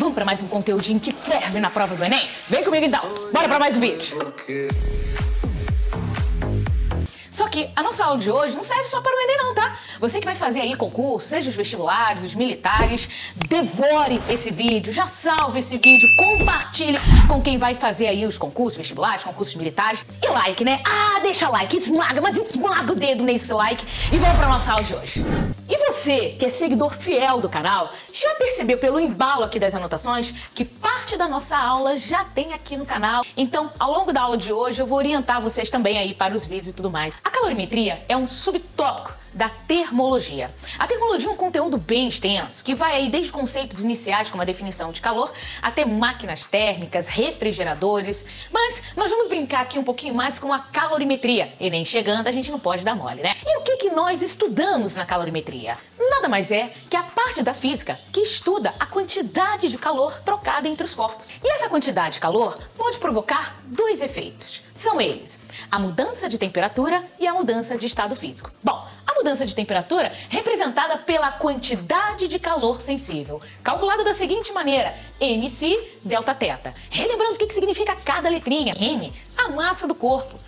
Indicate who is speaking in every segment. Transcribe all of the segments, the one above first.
Speaker 1: Vamos para mais um conteúdinho que ferve na prova do Enem? Vem comigo então, bora para mais um vídeo. Só que a nossa aula de hoje não serve só para o Enem não, tá? Você que vai fazer aí concurso, seja os vestibulares, os militares, devore esse vídeo, já salve esse vídeo, compartilhe com quem vai fazer aí os concursos vestibulares, concursos militares. E like, né? Deixa like, esmaga, mas esmaga o dedo nesse like e vamos para a nossa aula de hoje. E você, que é seguidor fiel do canal, já percebeu pelo embalo aqui das anotações que parte da nossa aula já tem aqui no canal? Então, ao longo da aula de hoje, eu vou orientar vocês também aí para os vídeos e tudo mais. A calorimetria é um subtópico da termologia. A termologia é um conteúdo bem extenso, que vai aí desde conceitos iniciais, como a definição de calor, até máquinas térmicas, refrigeradores, mas nós vamos brincar aqui um pouquinho mais com a calorimetria. E nem chegando, a gente não pode dar mole, né? E o que nós estudamos na calorimetria? Nada mais é que a parte da física que estuda a quantidade de calor trocada entre os corpos. E essa quantidade de calor pode provocar dois efeitos. São eles: a mudança de temperatura e a mudança de estado físico. Bom, a mudança de temperatura representada pela quantidade de calor sensível, calculada da seguinte maneira: mc delta θ. Relembrando o que significa cada letrinha. M, a massa do corpo.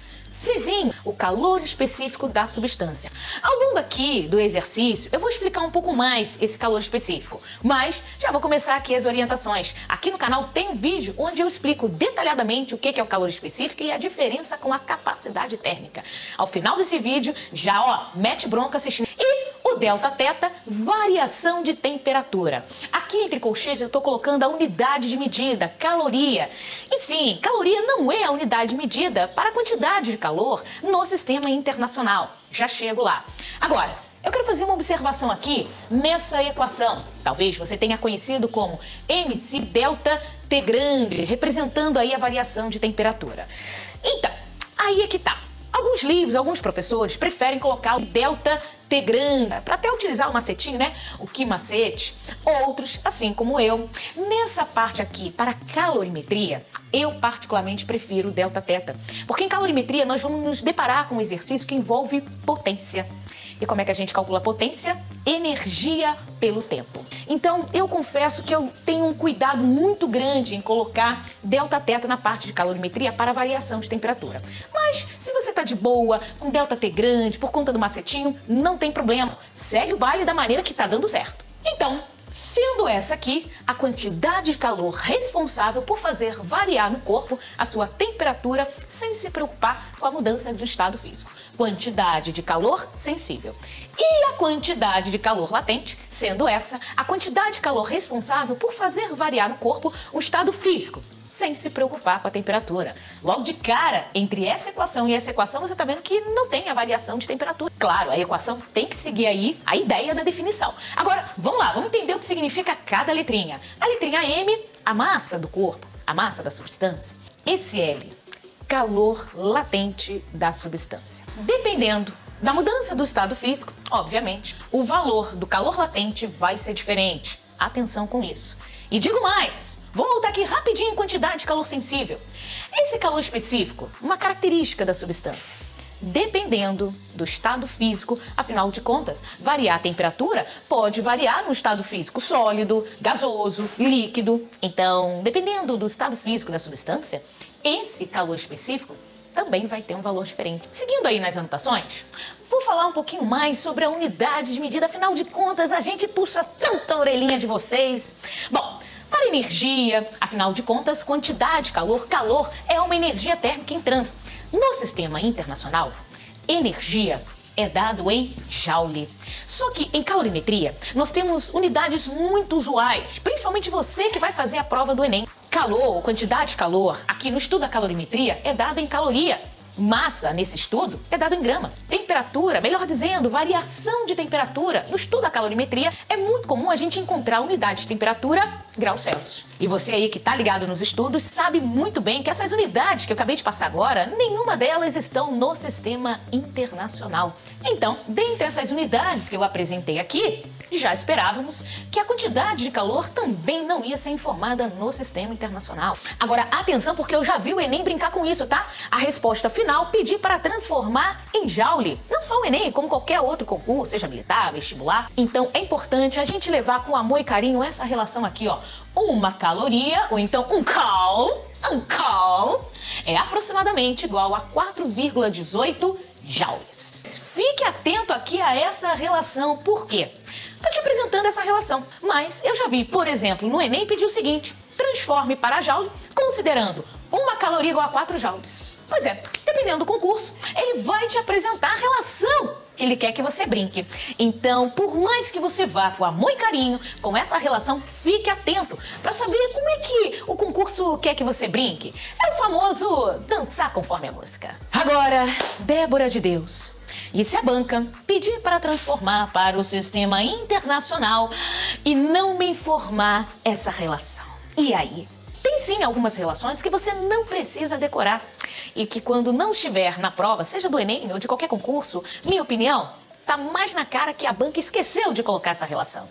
Speaker 1: Czinho, o calor específico da substância. Ao longo aqui do exercício, eu vou explicar um pouco mais esse calor específico, mas já vou começar aqui as orientações. Aqui no canal tem um vídeo onde eu explico detalhadamente o que é o calor específico e a diferença com a capacidade térmica. Ao final desse vídeo, já mete bronca assistindo. E o delta θ, variação de temperatura. Aqui entre colchetes eu estou colocando a unidade de medida, caloria. E sim, caloria não é a unidade de medida para a quantidade de calor no sistema internacional. Já chego lá. Agora, eu quero fazer uma observação aqui nessa equação. Talvez você tenha conhecido como mc delta T grande, representando aí a variação de temperatura. Então, aí é que tá. Alguns livros, alguns professores preferem colocar o delta T grande, para até utilizar o macetinho, né? O que macete. Outros, assim como eu, nessa parte aqui, para calorimetria, eu particularmente prefiro o delta θ. Porque em calorimetria nós vamos nos deparar com um exercício que envolve potência. E como é que a gente calcula potência? Energia pelo tempo. Então, eu confesso que eu tenho um cuidado muito grande em colocar delta θ na parte de calorimetria para variação de temperatura. Mas, se você está de boa, com delta T grande, por conta do macetinho, não tem problema. Segue o baile da maneira que está dando certo. Então, sendo essa aqui a quantidade de calor responsável por fazer variar no corpo a sua temperatura sem se preocupar com a mudança do estado físico. Quantidade de calor sensível. E a quantidade de calor latente, sendo essa a quantidade de calor responsável por fazer variar no corpo o estado físico, sem se preocupar com a temperatura. Logo de cara, entre essa equação e essa equação, você está vendo que não tem a variação de temperatura. Claro, a equação tem que seguir aí a ideia da definição. Agora, vamos lá, vamos entender o que significa cada letrinha. A letrinha M, a massa do corpo, a massa da substância. Esse L, calor latente da substância. Dependendo da mudança do estado físico, obviamente, o valor do calor latente vai ser diferente. Atenção com isso. E digo mais, vou voltar aqui rapidinho em quantidade de calor sensível. Esse calor específico, uma característica da substância. Dependendo do estado físico, afinal de contas, variar a temperatura pode variar no estado físico sólido, gasoso, líquido. Então, dependendo do estado físico da substância, esse calor específico também vai ter um valor diferente. Seguindo aí nas anotações, vou falar um pouquinho mais sobre a unidade de medida. Afinal de contas, a gente puxa tanta orelhinha de vocês. Bom, para energia, afinal de contas, quantidade de calor, calor é uma energia térmica em trânsito. No sistema internacional, energia é dado em joule. Só que em calorimetria, nós temos unidades muito usuais, principalmente você que vai fazer a prova do Enem. Calor, quantidade de calor, aqui no estudo da calorimetria, é dado em caloria. Massa, nesse estudo, é dado em grama. Temperatura, melhor dizendo, variação de temperatura. No estudo da calorimetria, é muito comum a gente encontrar a unidade de temperatura graus Celsius. E você aí que tá ligado nos estudos sabe muito bem que essas unidades que eu acabei de passar agora, nenhuma delas estão no sistema internacional. Então, dentre essas unidades que eu apresentei aqui, já esperávamos que a quantidade de calor também não ia ser informada no sistema internacional. Agora, atenção, porque eu já vi o Enem brincar com isso, tá? A resposta final pedir para transformar em Joule. Não só o Enem, como qualquer outro concurso, seja militar, vestibular. Então, é importante a gente levar com amor e carinho essa relação aqui, ó. Uma caloria, ou então um cal, é aproximadamente igual a 4,18 joules. Fique atento aqui a essa relação, por quê? Estou te apresentando essa relação, mas eu já vi, por exemplo, no Enem pedir o seguinte: transforme para joule, considerando uma caloria igual a 4 joules. Pois é, dependendo do concurso, ele vai te apresentar a relação que ele quer que você brinque. Então, por mais que você vá com amor e carinho, com essa relação, fique atento para saber como é que o concurso quer que você brinque. É o famoso dançar conforme a música. Agora, Débora de Deus, e se a banca pedir para transformar para o sistema internacional e não me informar essa relação? E aí? Tem sim algumas relações que você não precisa decorar e que quando não estiver na prova, seja do Enem ou de qualquer concurso, minha opinião, tá mais na cara que a banca esqueceu de colocar essa relação.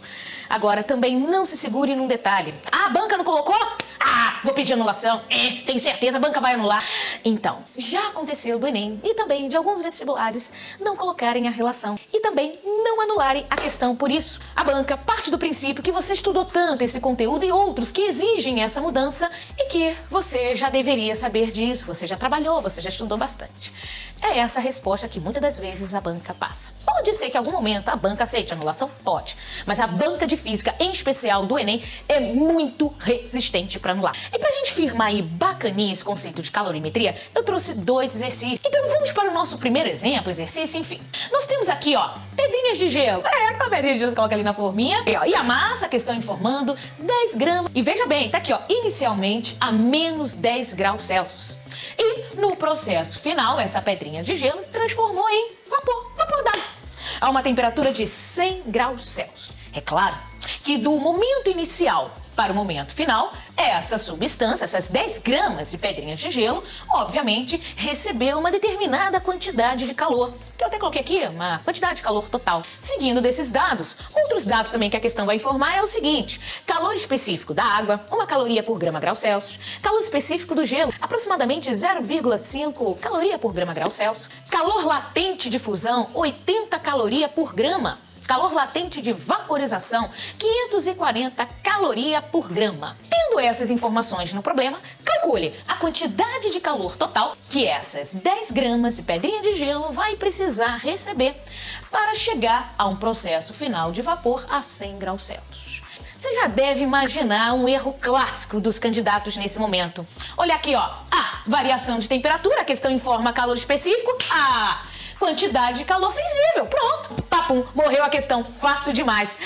Speaker 1: Agora, também não se segure num detalhe. Ah, a banca não colocou? Ah, vou pedir anulação. Tenho certeza, a banca vai anular. Então, já aconteceu do Enem e também de alguns vestibulares não colocarem a relação e também não anularem a questão. Por isso, a banca parte do princípio que você estudou tanto esse conteúdo e outros que exigem essa mudança e que você já deveria saber disso, você já trabalhou, você já estudou bastante. É essa a resposta que muitas das vezes a banca passa. Pode ser que em algum momento a banca aceite a anulação? Pode. Mas a banca de física, em especial do Enem, é muito resistente para anular. E pra gente firmar aí bacaninha esse conceito de calorimetria, eu trouxe 2 exercícios. Então vamos para o nosso primeiro exemplo, exercício, enfim. Nós temos aqui, ó, pedrinhas de gelo. Aquela pedrinha de gelo que coloca ali na forminha. E a massa que estão informando 10 gramas. E veja bem, tá aqui, ó, inicialmente a menos 10 graus Celsius. E no processo final, essa pedrinha de gelo se transformou em vapor d'água, a uma temperatura de 100 graus Celsius. É claro que do momento inicial para o momento final, essa substância, essas 10 gramas de pedrinhas de gelo, obviamente, recebeu uma determinada quantidade de calor, que eu até coloquei aqui, uma quantidade de calor total. Seguindo desses dados, outros dados também que a questão vai informar é o seguinte: calor específico da água, 1 caloria por grama grau Celsius, calor específico do gelo, aproximadamente 0,5 caloria por grama grau Celsius, calor latente de fusão, 80 caloria por grama, calor latente de vaporização, 540 caloria por grama. Tendo essas informações no problema, calcule a quantidade de calor total que essas 10 gramas de pedrinha de gelo vai precisar receber para chegar a um processo final de vapor a 100 graus Celsius. Você já deve imaginar um erro clássico dos candidatos nesse momento. Olha aqui, ó. Variação de temperatura, a questão informa calor específico. Quantidade de calor sensível. Pronto. Papum, morreu a questão. Fácil demais.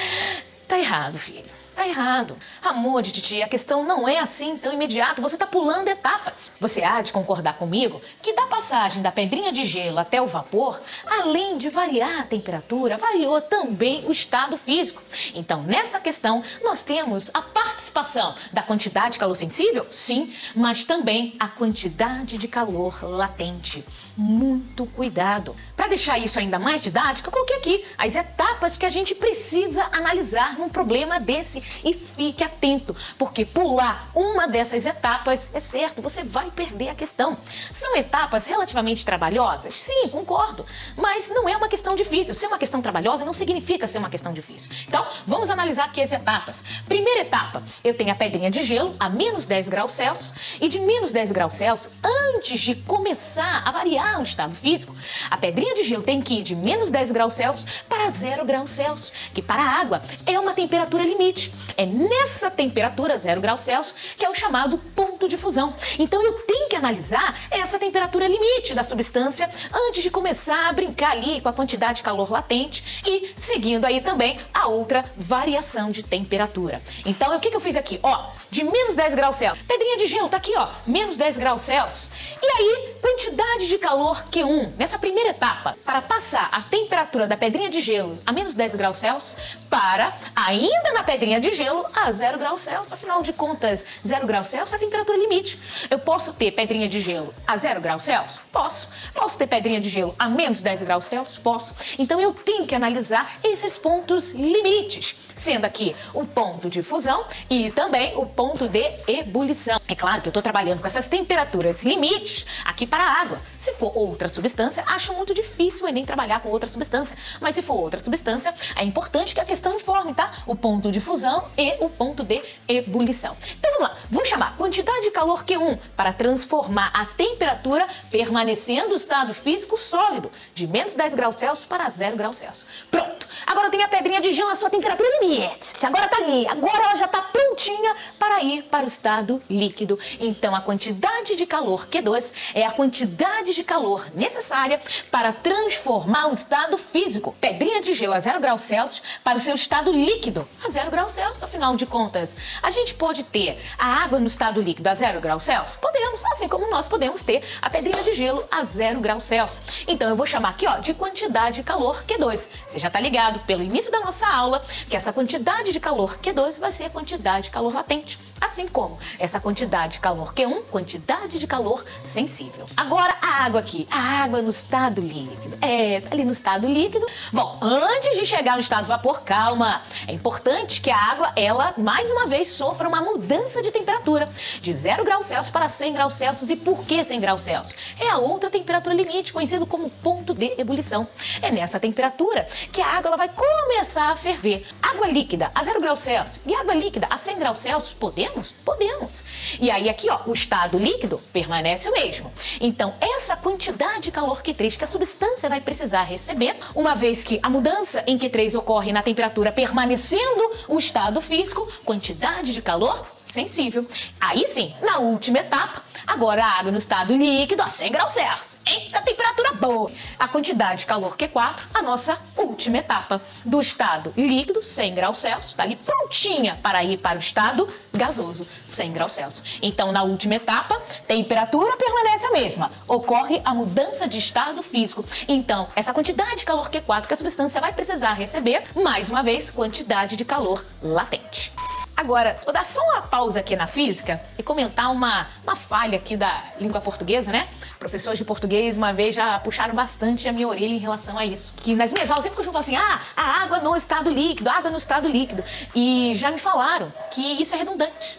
Speaker 1: Tá errado, filho. Tá errado. Amor de titia, a questão não é assim tão imediata. Você tá pulando etapas. Você há de concordar comigo que da passagem da pedrinha de gelo até o vapor, além de variar a temperatura, variou também o estado físico. Então, nessa questão, nós temos a participação da quantidade de calor sensível, sim, mas também a quantidade de calor latente. Muito cuidado. Para deixar isso ainda mais didático, eu coloquei aqui as etapas que a gente precisa analisar num problema desse. E fique atento, porque pular uma dessas etapas, é certo, você vai perder a questão. São etapas relativamente trabalhosas? Sim, concordo, mas não é uma questão difícil. Ser uma questão trabalhosa não significa ser uma questão difícil. Então, vamos analisar aqui as etapas. Primeira etapa, eu tenho a pedrinha de gelo a menos 10 graus Celsius e de menos 10 graus Celsius, antes de começar a variar o estado físico, a pedrinha de gelo tem que ir de menos 10 graus Celsius para 0 graus Celsius, que para a água é uma temperatura limite. É nessa temperatura, 0 graus Celsius, que é o chamado ponto de fusão. Então eu tenho que analisar essa temperatura limite da substância antes de começar a brincar ali com a quantidade de calor latente e seguindo aí também a outra variação de temperatura. Então o que eu fiz aqui? Ó, de menos 10 graus Celsius, pedrinha de gelo tá aqui, ó, menos 10 graus Celsius. E aí, quantidade de calor Q1, nessa primeira etapa, para passar a temperatura da pedrinha de gelo a menos 10 graus Celsius para, ainda na pedrinha de gelo, a 0 graus Celsius. Afinal de contas, 0 graus Celsius é a temperatura temperatura limite. Eu posso ter pedrinha de gelo a 0 graus Celsius? Posso. Posso ter pedrinha de gelo a menos 10 graus Celsius? Posso. Então eu tenho que analisar esses pontos limites, sendo aqui o ponto de fusão e também o ponto de ebulição. É claro que eu estou trabalhando com essas temperaturas limites aqui para a água. Se for outra substância, acho muito difícil o Enem trabalhar com outra substância. Mas se for outra substância, é importante que a questão informe, tá? O ponto de fusão e o ponto de ebulição. Então vamos lá, vou chamar quantidade de calor Q1 para transformar a temperatura permanecendo o estado físico sólido de menos 10 graus Celsius para 0 graus Celsius. Pronto, agora tem a pedrinha de gelo na sua temperatura limite. Agora tá ali, agora ela já tá prontinha para ir para o estado líquido. Então a quantidade de calor Q2 é a quantidade de calor necessária para transformar o estado físico, pedrinha de gelo a 0 graus Celsius, para o seu estado líquido a 0 graus Celsius. Afinal de contas, a gente pode ter a água no estado líquido a 0 graus Celsius? Podemos, assim como nós podemos ter a pedrinha de gelo a 0 graus Celsius. Então eu vou chamar aqui, ó, de quantidade de calor Q2. Você já tá ligado pelo início da nossa aula que essa quantidade de calor Q2 vai ser a quantidade de calor latente, assim como essa quantidade de calor Q1, quantidade de calor sensível. Agora a água aqui, a água no estado líquido. Tá ali no estado líquido. Bom, antes de chegar no estado vapor, calma. É importante que a água, ela, mais uma vez, sofra uma mudança de temperatura de 0 graus Celsius para 100 graus Celsius. E por que 100 graus Celsius? É a outra temperatura limite, conhecido como ponto de ebulição. É nessa temperatura que a água ela vai começar a ferver. Água líquida a 0 graus Celsius e água líquida a 100 graus Celsius, podemos? Podemos. E aí aqui, ó, o estado líquido permanece o mesmo. Então, essa quantidade de calor Q3 que a substância vai precisar receber, uma vez que a mudança em Q3 ocorre na temperatura permanecendo o estado físico, quantidade de calor sensível. Aí sim, na última etapa, agora a água no estado líquido a 100 graus Celsius. Eita, temperatura boa! A quantidade de calor Q4, a nossa última etapa do estado líquido, 100 graus Celsius, está ali prontinha para ir para o estado gasoso, 100 graus Celsius. Então, na última etapa, temperatura permanece a mesma, ocorre a mudança de estado físico. Então, essa quantidade de calor Q4 que a substância vai precisar receber, mais uma vez, quantidade de calor latente. Agora, vou dar só uma pausa aqui na física e comentar uma falha aqui da língua portuguesa, né? Professores de português uma vez já puxaram bastante a minha orelha em relação a isso. Que nas minhas aulas sempre costumam falar assim, a água no estado líquido, a água no estado líquido. E já me falaram que isso é redundante.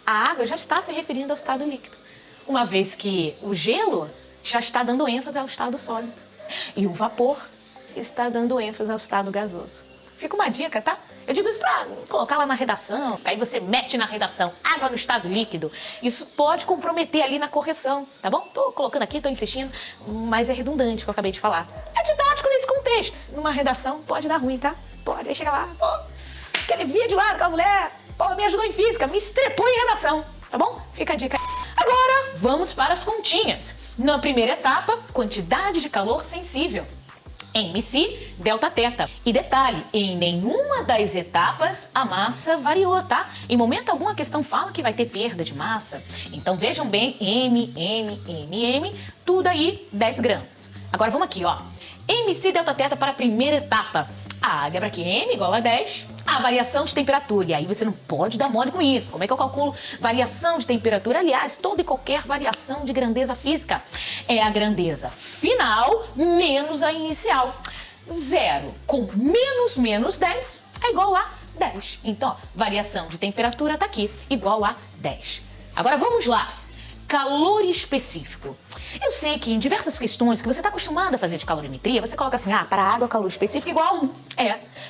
Speaker 1: A água já está se referindo ao estado líquido, uma vez que o gelo já está dando ênfase ao estado sólido e o vapor está dando ênfase ao estado gasoso. Fica uma dica, tá? Eu digo isso pra colocar lá na redação, aí você mete na redação, água no estado líquido. Isso pode comprometer ali na correção, tá bom? Tô colocando aqui, tô insistindo, mas é redundante o que eu acabei de falar. É didático nesse contexto. Numa redação pode dar ruim, tá? Pode, aí chega lá, pô, aquele vídeo lá daquela mulher, pô, me ajudou em física, me estrepou em redação, tá bom? Fica a dica aí. Agora, vamos para as continhas. Na primeira etapa, quantidade de calor sensível. MC, delta teta. E detalhe, em nenhuma das etapas a massa variou, tá? Em momento algum a questão fala que vai ter perda de massa. Então vejam bem, M, tudo aí 10 gramas. Agora vamos aqui, ó. MC, delta teta para a primeira etapa. Lembra que M igual a 10, a variação de temperatura. E aí você não pode dar mole com isso. Como é que eu calculo variação de temperatura? Aliás, toda e qualquer variação de grandeza física é a grandeza final menos a inicial. 0 com menos 10 é igual a 10. Então, ó, variação de temperatura está aqui, igual a 10. Agora vamos lá. Calor específico. Eu sei que em diversas questões que você está acostumado a fazer de calorimetria, você coloca assim, para a água, calor específico igual a 1.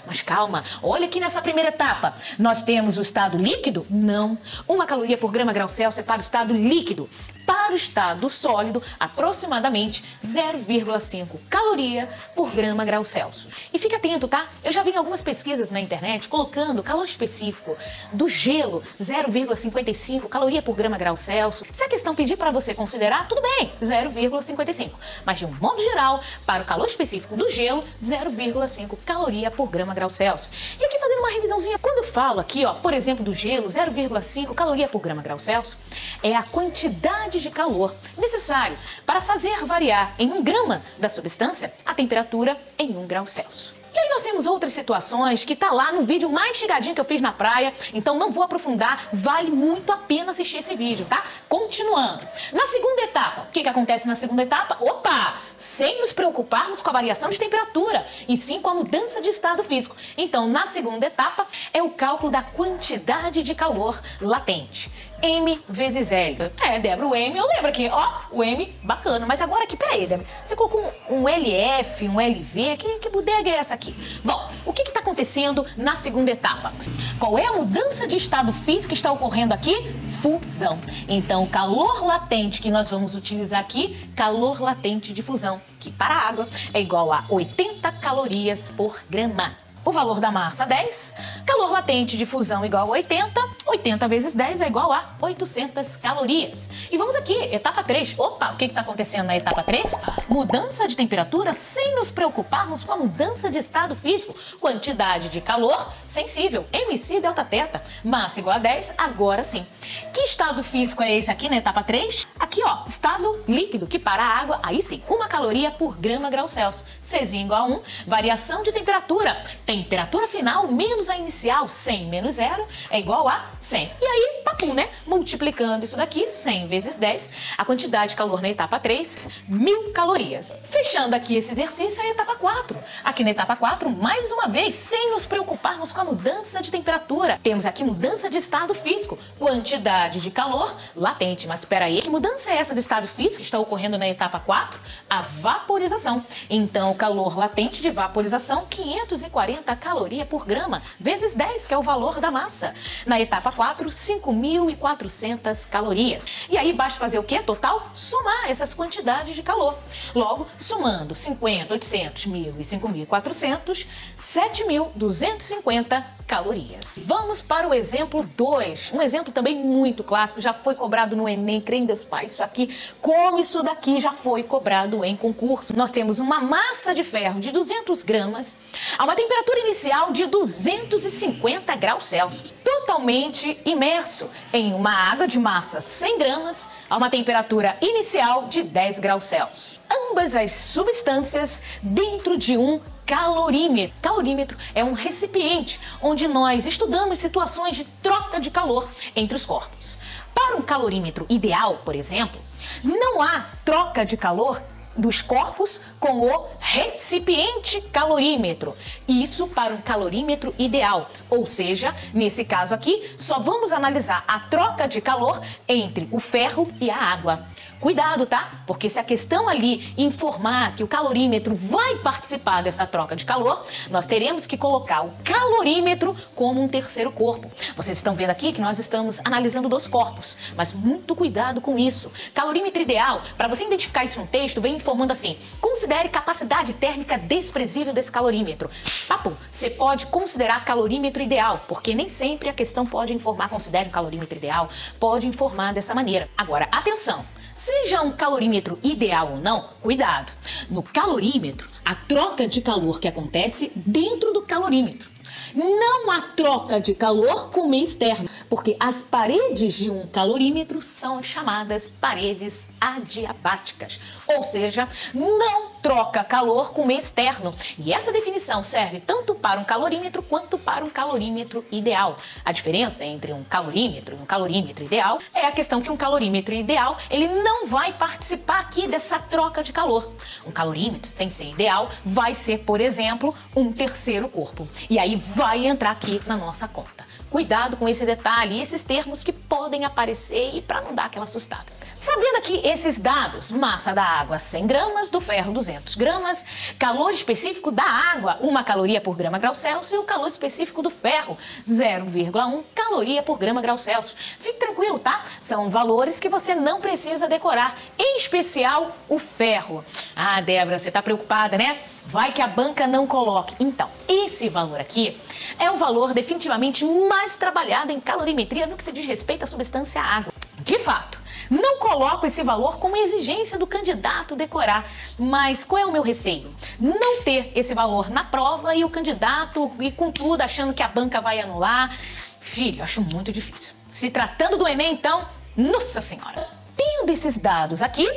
Speaker 1: Mas calma, olha aqui nessa primeira etapa. Nós temos o estado líquido? Não. 1 caloria por grama grau Celsius é para o estado líquido. Para o estado sólido, aproximadamente 0,5 caloria por grama grau Celsius. E fica atento, tá? Eu já vi em algumas pesquisas na internet colocando calor específico do gelo, 0,55 caloria por grama grau Celsius. Se a questão pedir para você considerar, tudo bem, 0,55. Mas de um modo geral, para o calor específico do gelo, 0,5 caloria por grama grau Celsius. E aqui fazendo uma revisãozinha, quando eu falo aqui, ó, por exemplo, do gelo, 0,5 caloria por grama grau Celsius, é a quantidade de calor necessário para fazer variar em 1 grama da substância a temperatura em 1 grau Celsius. E aí nós temos outras situações que tá lá no vídeo mais chegadinho que eu fiz na praia, então não vou aprofundar, vale muito a pena assistir esse vídeo, tá? Continuando. Na segunda etapa, o que acontece na segunda etapa? Opa! Sem nos preocuparmos com a variação de temperatura, e sim com a mudança de estado físico. Então, na segunda etapa, é o cálculo da quantidade de calor latente. M vezes L. Débora, o M, eu lembro aqui, ó, o M, bacana. Mas agora aqui, peraí, Débora, você colocou um LF, um LV, que bodega é essa aqui? Bom, o que está acontecendo na segunda etapa? Qual é a mudança de estado físico que está ocorrendo aqui? Fusão. Então, o calor latente que nós vamos utilizar aqui, calor latente de fusão, que para a água é igual a 80 calorias por grama. O valor da massa, 10. Calor latente de fusão igual a 80. 80 vezes 10 é igual a 800 calorias. E vamos aqui, etapa 3. Opa, o que está acontecendo na etapa 3? Mudança de temperatura sem nos preocuparmos com a mudança de estado físico. Quantidade de calor sensível, MC delta teta. Massa igual a 10, agora sim. Que estado físico é esse aqui na etapa 3? Aqui, ó, estado líquido, que para a água, aí sim, 1 caloria por grama grau Celsius. Czinho igual a 1. Variação de temperatura. Temperatura final menos a inicial, 100 menos 0, é igual a 100. E aí, papum, né? Multiplicando isso daqui, 100 vezes 10, a quantidade de calor na etapa 3, 1000 calorias. Fechando aqui esse exercício, é a etapa 4. Aqui na etapa 4, mais uma vez, sem nos preocuparmos com a mudança de temperatura. Temos aqui mudança de estado físico, quantidade de calor latente. Mas espera aí, que mudança é essa de estado físico que está ocorrendo na etapa 4? A vaporização. Então, o calor latente de vaporização, 540 caloria por grama, vezes 10, que é o valor da massa. Na etapa 4, 5.400 calorias. E aí basta fazer o quê? Total? Somar essas quantidades de calor. Logo, somando 50, 800, 1.000 e 5.400, 7.250 calorias. Vamos para o exemplo 2. Um exemplo também muito clássico, já foi cobrado no Enem, crê em Deus Pai. Isso aqui, como isso daqui já foi cobrado em concurso. Nós temos uma massa de ferro de 200 gramas a uma temperatura inicial de 250 graus Celsius, totalmente imerso em uma água de massa 100 gramas a uma temperatura inicial de 10 graus Celsius. Ambas as substâncias dentro de um calorímetro. Calorímetro é um recipiente onde nós estudamos situações de troca de calor entre os corpos. Para um calorímetro ideal, por exemplo, não há troca de calor dos corpos com o recipiente calorímetro. Isso para um calorímetro ideal. Ou seja, nesse caso aqui, só vamos analisar a troca de calor entre o ferro e a água. Cuidado, tá? Porque se a questão ali informar que o calorímetro vai participar dessa troca de calor, nós teremos que colocar o calorímetro como um terceiro corpo. Vocês estão vendo aqui que nós estamos analisando 2 corpos, mas muito cuidado com isso. Calorímetro ideal, para você identificar isso no texto, vem informando assim: considere capacidade térmica desprezível desse calorímetro. Papo, você pode considerar calorímetro ideal, porque nem sempre a questão pode informar, considere o calorímetro ideal, pode informar dessa maneira. Agora, atenção! Seja um calorímetro ideal ou não, cuidado. No calorímetro, a troca de calor que acontece dentro do calorímetro. Não há troca de calor com o meio externo, porque as paredes de um calorímetro são chamadas paredes adiabáticas, ou seja, não troca calor com o meio externo. E essa definição serve tanto para um calorímetro quanto para um calorímetro ideal. A diferença entre um calorímetro e um calorímetro ideal é a questão que um calorímetro ideal, ele não vai participar aqui dessa troca de calor. Um calorímetro, sem ser ideal, vai ser, por exemplo, um terceiro corpo. E aí vai entrar aqui na nossa conta. Cuidado com esse detalhe e esses termos que podem aparecer e para não dar aquela assustada. Sabendo aqui esses dados, massa da água 100 gramas, do ferro 200 gramas, calor específico da água 1 caloria por grama grau Celsius e o calor específico do ferro 0,1 caloria por grama grau Celsius. Fique tranquilo, tá? São valores que você não precisa decorar, em especial o ferro. Ah, Débora, você tá preocupada, né? Vai que a banca não coloque. Então, esse valor aqui é o valor definitivamente mais trabalhado em calorimetria no que se diz respeito à substância água. De fato, não coloco esse valor como exigência do candidato decorar, mas qual é o meu receio? Não ter esse valor na prova e o candidato ir com tudo achando que a banca vai anular. Filho, acho muito difícil. Se tratando do Enem, então, nossa senhora. Tendo esses dados aqui,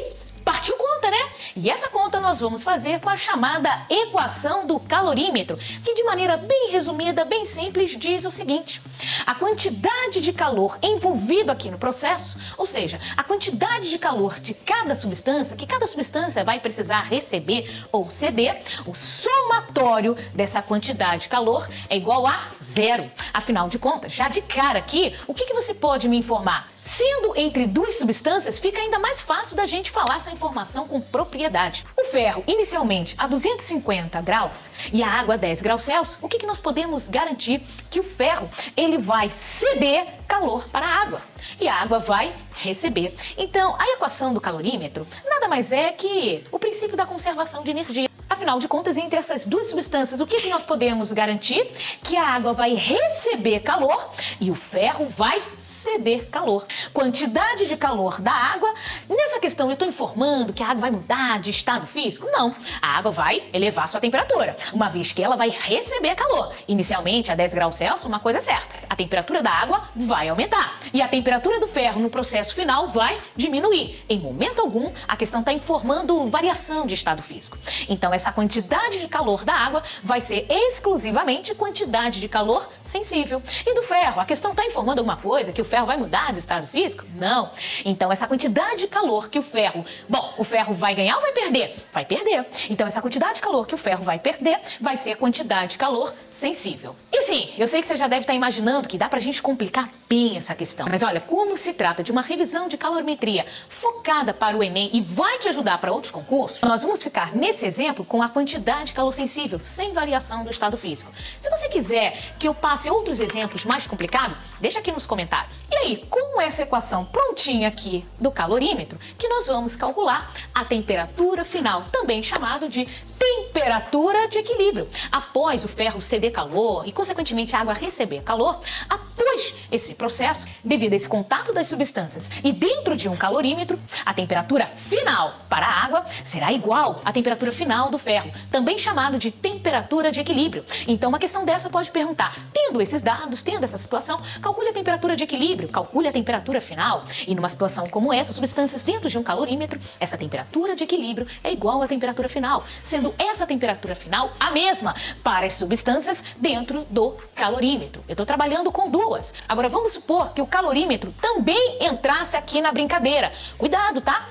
Speaker 1: partiu conta, né? E essa conta nós vamos fazer com a chamada equação do calorímetro, que de maneira bem resumida, bem simples, diz o seguinte: a quantidade de calor envolvido aqui no processo, ou seja, a quantidade de calor de cada substância, que cada substância vai precisar receber ou ceder, o somatório dessa quantidade de calor é igual a zero. Afinal de contas, já de cara aqui, o que você pode me informar? Sendo entre duas substâncias, fica ainda mais fácil da gente falar essa informação com propriedade. O ferro, inicialmente a 250 graus e a água a 10 graus Celsius, o que nós podemos garantir? Que o ferro ele vai ceder calor para a água e a água vai receber. Então, a equação do calorímetro nada mais é que o princípio da conservação de energia. Afinal de contas, entre essas duas substâncias, o que nós podemos garantir? Que a água vai receber calor e o ferro vai ceder calor. Quantidade de calor da água, nessa questão eu estou informando que a água vai mudar de estado físico? Não, a água vai elevar sua temperatura, uma vez que ela vai receber calor. Inicialmente a 10 graus Celsius, uma coisa é certa, a temperatura da água vai aumentar e a temperatura do ferro no processo final vai diminuir. Em momento algum, a questão está informando variação de estado físico. Então, essa quantidade de calor da água vai ser exclusivamente quantidade de calor sensível. E do ferro, a questão está informando alguma coisa? Que o ferro vai mudar de estado físico? Não. Então, essa quantidade de calor que o ferro... Bom, o ferro vai ganhar ou vai perder? Vai perder. Então, essa quantidade de calor que o ferro vai perder vai ser a quantidade de calor sensível. E sim, eu sei que você já deve estar imaginando que dá pra gente complicar bem essa questão. Mas olha, como se trata de uma revisão de calorimetria focada para o Enem e vai te ajudar para outros concursos, nós vamos ficar nesse exemplo com a quantidade de calor sensível, sem variação do estado físico. Se você quiser que eu passe outros exemplos mais complicados, deixa aqui nos comentários. E aí, com essa equação prontinha aqui do calorímetro, que nós vamos calcular a temperatura final, também chamado de temperatura de equilíbrio. Após o ferro ceder calor e, consequentemente, a água receber calor, após esse processo, devido a esse contato das substâncias e dentro de um calorímetro, a temperatura final para a água será igual à temperatura final do ferro, também chamado de temperatura de equilíbrio. Então, uma questão dessa pode perguntar, tendo esses dados, tendo essa situação, calcule a temperatura de equilíbrio, calcule a temperatura final. E numa situação como essa, substâncias dentro de um calorímetro, essa temperatura de equilíbrio é igual à temperatura final, sendo essa temperatura final a mesma para as substâncias dentro do calorímetro. Eu estou trabalhando com duas. Agora, vamos supor que o calorímetro também entrasse aqui na brincadeira. Cuidado, tá?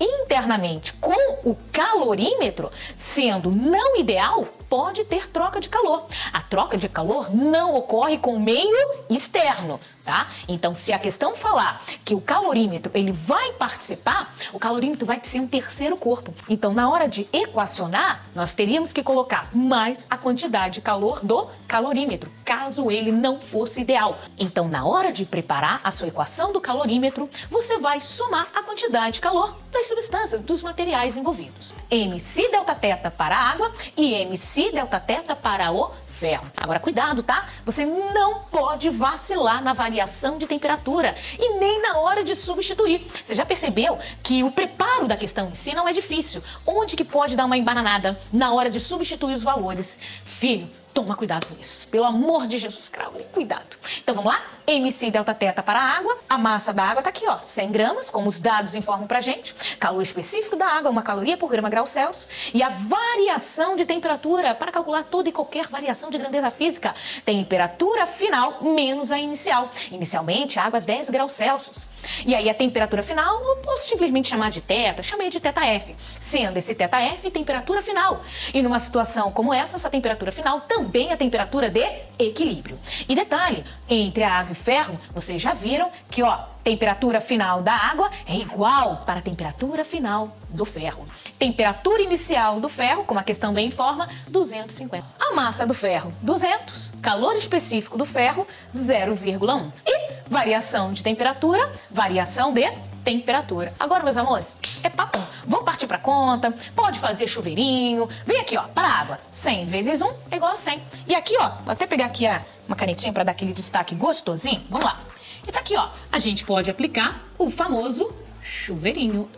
Speaker 1: Internamente com o calorímetro, sendo não ideal, pode ter troca de calor. A troca de calor não ocorre com o meio externo, tá? Então, se a questão falar que o calorímetro ele vai participar, o calorímetro vai ser um terceiro corpo. Então, na hora de equacionar, nós teríamos que colocar mais a quantidade de calor do calorímetro, caso ele não fosse ideal. Então, na hora de preparar a sua equação do calorímetro, você vai somar a quantidade de calor das substâncias, dos materiais envolvidos. MC delta teta para a água e MC delta teta para o ferro. Agora, cuidado, tá? Você não pode vacilar na variação de temperatura e nem na hora de substituir. Você já percebeu que o preparo da questão em si não é difícil? Onde que pode dar uma embananada na hora de substituir os valores? Filho, toma cuidado com isso. Pelo amor de Jesus, Crowley, cuidado. Então vamos lá? MC delta teta para a água. A massa da água tá aqui, ó, 100 gramas, como os dados informam pra gente. Calor específico da água, 1 caloria por grama grau Celsius. E a variação de temperatura, para calcular toda e qualquer variação de grandeza física. Temperatura final menos a inicial. Inicialmente, a água 10 graus Celsius. E aí a temperatura final, eu posso simplesmente chamar de teta, chamei de teta F. Sendo esse teta F temperatura final. E numa situação como essa temperatura final também a temperatura de equilíbrio. E detalhe, entre a água e ferro, vocês já viram que, ó, temperatura final da água é igual para a temperatura final do ferro. Temperatura inicial do ferro, como a questão bem informa, 250. A massa do ferro, 200. Calor específico do ferro, 0,1. E variação de temperatura, variação de temperatura. Agora, meus amores, é papo. Vamos partir para conta, pode fazer chuveirinho. Vem aqui, ó, para a água. 100 vezes 1 é igual a 100. E aqui, ó, vou até pegar aqui uma canetinha para dar aquele destaque gostosinho. Vamos lá. E tá aqui, ó, a gente pode aplicar o famoso chuveirinho.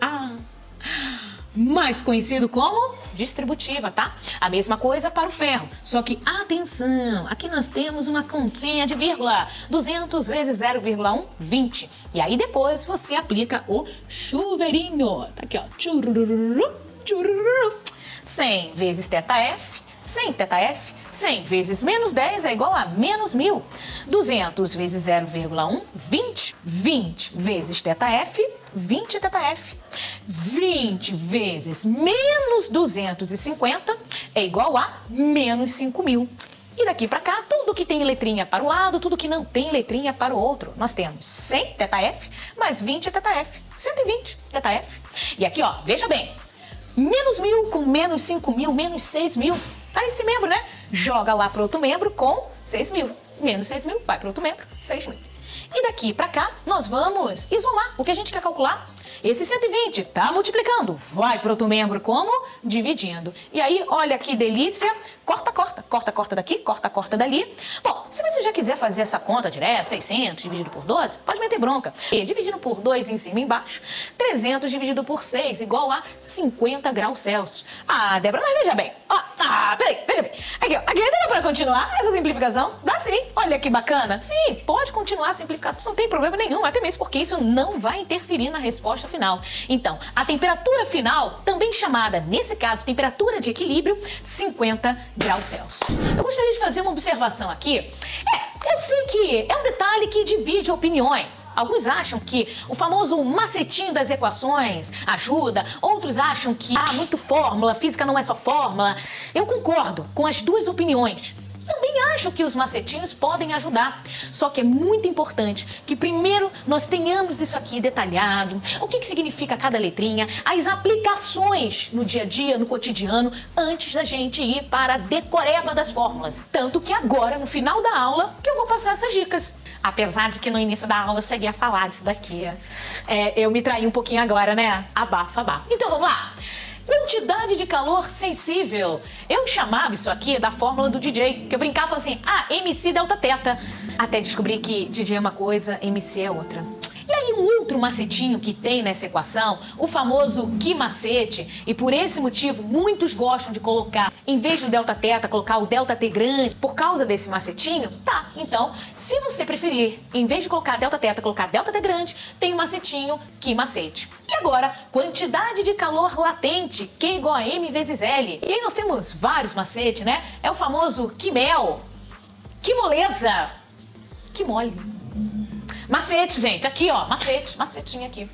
Speaker 1: Mais conhecido como distributiva, tá? A mesma coisa para o ferro, só que atenção, aqui nós temos uma continha de vírgula, 200 vezes 0,1, 20. E aí depois você aplica o chuveirinho, tá aqui, ó, churururu, Tchururu. 100 vezes θf, 100 θf, 100 vezes menos 10 é igual a menos 1000. 200 vezes 0,1, 20. 20 vezes θf, 20 θf. 20 vezes menos 250 é igual a menos 5.000. E daqui para cá, tudo que tem letrinha para o lado, tudo que não tem letrinha para o outro. Nós temos 100 θf mais 20 θf, 120 θf. E aqui, ó, veja bem, menos 1000 com menos 5.000, menos 6.000. Tá esse membro, né? Joga lá para outro membro com 6.000. Menos 6.000, vai para outro membro, 6.000. E daqui para cá, nós vamos isolar o que a gente quer calcular. Esse 120 está multiplicando, vai para outro membro como? Dividindo. E aí, olha que delícia, corta, corta, corta, corta daqui, corta, corta dali. Bom, se você já quiser fazer essa conta direta, 600 dividido por 12, pode meter bronca. E dividindo por 2 em cima e embaixo, 300 dividido por 6 igual a 50 graus Celsius. Ah, Débora, mas veja bem. Peraí, veja bem. Aqui, ó, aqui dá para continuar essa simplificação? Dá sim, olha que bacana. Sim, pode continuar a simplificação, não tem problema nenhum, até mesmo porque isso não vai interferir na resposta final. Então, a temperatura final, também chamada, nesse caso, temperatura de equilíbrio, 50 graus Celsius. Eu gostaria de fazer uma observação aqui. Eu sei que é um detalhe que divide opiniões. Alguns acham que o famoso macetinho das equações ajuda, outros acham que muito fórmula, física não é só fórmula. Eu concordo com as duas opiniões. Também acho que os macetinhos podem ajudar, só que é muito importante que primeiro nós tenhamos isso aqui detalhado, o que significa cada letrinha, as aplicações no dia a dia, no cotidiano, antes da gente ir para a decoreba das fórmulas. Tanto que agora, no final da aula, que eu vou passar essas dicas. Apesar de que no início da aula eu cheguei a falar isso daqui. Eu me traí um pouquinho agora, né? Abafa, abafa. Então vamos lá. Quantidade de calor sensível. Eu chamava isso aqui da fórmula do DJ, que eu brincava assim, MC delta teta. Até descobrir que DJ é uma coisa, MC é outra. E aí um outro macetinho que tem nessa equação, o famoso que macete, e por esse motivo muitos gostam de colocar, em vez do delta teta, colocar o delta t grande, por causa desse macetinho, tá, então, se você preferir, em vez de colocar delta teta, colocar delta t grande, tem o macetinho que macete. E agora, quantidade de calor latente, Q igual a M vezes L. E aí nós temos vários macetes, né? É o famoso que mel, que moleza, que mole. Macete, gente, aqui ó, macete, macetinho aqui.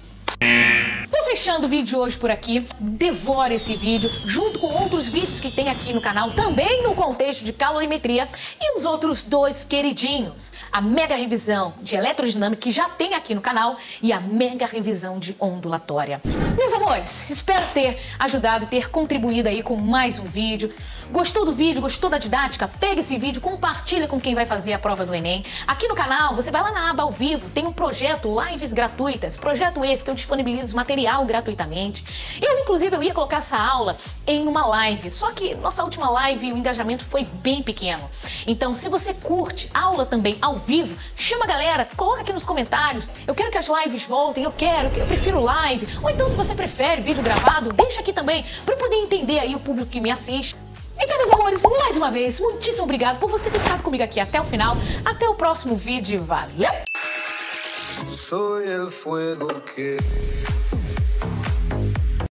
Speaker 1: Tô fechando o vídeo hoje por aqui. Devora esse vídeo, junto com outros vídeos que tem aqui no canal, também no contexto de calorimetria, e os outros dois queridinhos. A mega revisão de eletrodinâmica, que já tem aqui no canal, e a mega revisão de ondulatória. Meus amores, espero ter ajudado, ter contribuído aí com mais um vídeo. Gostou do vídeo? Gostou da didática? Pega esse vídeo, compartilha com quem vai fazer a prova do Enem. Aqui no canal, você vai lá na aba ao vivo, tem um projeto Lives Gratuitas. Projeto esse que eu disponibilizo material gratuitamente. Inclusive, eu ia colocar essa aula em uma live, só que nossa última live, o engajamento foi bem pequeno. Então, se você curte aula também ao vivo, chama a galera, coloca aqui nos comentários. Eu quero que as lives voltem, eu prefiro live. Ou então, se você prefere vídeo gravado, deixa aqui também, para eu poder entender aí o público que me assiste. Então, meus amores, mais uma vez, muitíssimo obrigado por você ter ficado comigo aqui até o final. Até o próximo vídeo. Valeu!
Speaker 2: Soy el fuego que